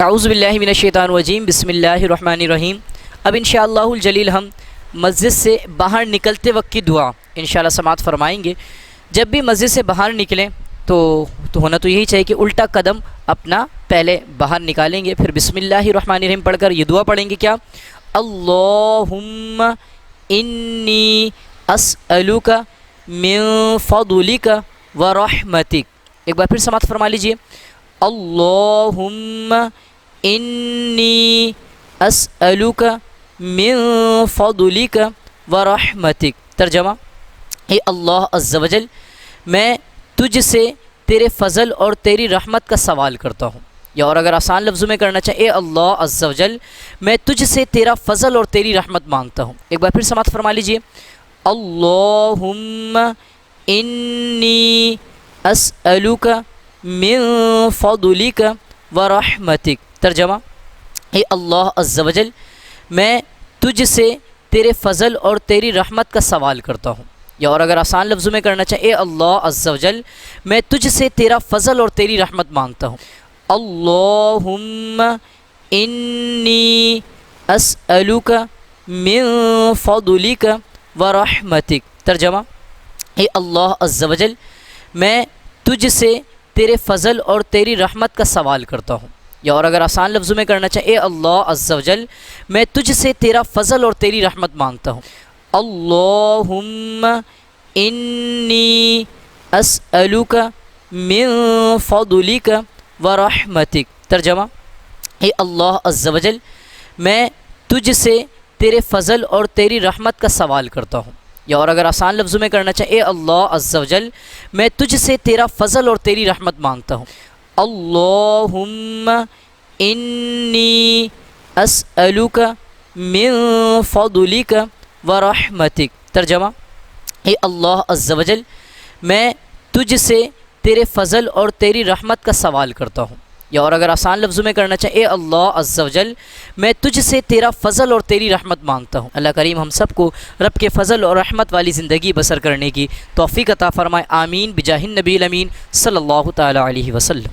اعوذ باللہ من الشیطان الرجیم، بسم اللہ الرحمن الرحیم۔ اب انشاءاللہ الجلیل ہم مسجد سے باہر نکلتے وقت کی دعا انشاءاللہ سماعت فرمائیں گے۔ جب بھی مسجد سے باہر نکلیں تو ہونا تو یہی چاہیے کہ الٹا قدم اپنا پہلے باہر نکالیں گے، پھر بسم اللہ الرحمن الرحیم پڑھ کر یہ دعا پڑھیں گے کیا؟ اللہم انی اسألک من فضلک ورحمتک۔ ایک بار پھر سماعت فرما لیجئے، اللہم انی اسألک من فضلک ورحمتک۔ ترجمہ: اے اللہ عز و جل، میں تجھ سے تیرے فضل اور تیری رحمت کا سوال کرتا ہوں، یا اور اگر آسان لفظوں میں کرنا چاہے، اے اللہ عز و جل، میں تجھ سے تیرا فضل اور تیری رحمت مانگتا ہوں۔ ایک بار پھر سماعت فرما لیجئے، اللہم انی اسألک من فضلک ورحمتک۔ ترجمہ: اے اللہ عز و جل، میں تجھ سے تیرے فضل اور تیری رحمت کا سوال کرتا ہوں، یا اور اگر آسان لفظوں میں کرنا چاہے، اے اللہ عز و جل، میں تجھ سے تیرا فضل اور تیری رحمت مانگتا ہوں۔ اللہم انی اسألک من فضلک ورحمتک۔ ترجمہ: اے اللہ عز و جل، میں تجھ سے تیرے فضل اور تیری رحمت کا سوال کرتا ہوں، یا اور اگر آسان لفظوں میں کرنا چاہے، اے اللہ عز و جل، میں تجھ سے تیرا فضل اور تیری رحمت مانگتا ہوں۔ اللہم انی اسألک من فضلک ورحمتک۔ ترجمہ: اے اللہ عز و جل، میں تجھ سے تیرے فضل اور تیری رحمت کا سوال کرتا ہوں، یا اور اگر آسان لفظوں میں کرنا چاہے، اے اللہ عز و جل، میں تجھ سے تیرا فضل اور تیری رحمت مانگتا ہوں۔ اللہم انی اسألک من فضلک ورحمتک۔ ترجمہ: اے اللہ عز و جل، میں تجھ سے تیرے فضل اور تیری رحمت کا سوال کرتا ہوں، یا اور اگر آسان لفظوں میں کرنا چاہے، اے اللہ عز و جل، میں تجھ سے تیرا فضل اور تیری رحمت مانگتا ہوں۔ اللہ کریم ہم سب کو رب کے فضل اور رحمت والی زندگی بسر کرنے کی توفیق عطا فرمائے، آمین بجاہ النبی الامین صلی اللہ تعالی علیہ وسلم۔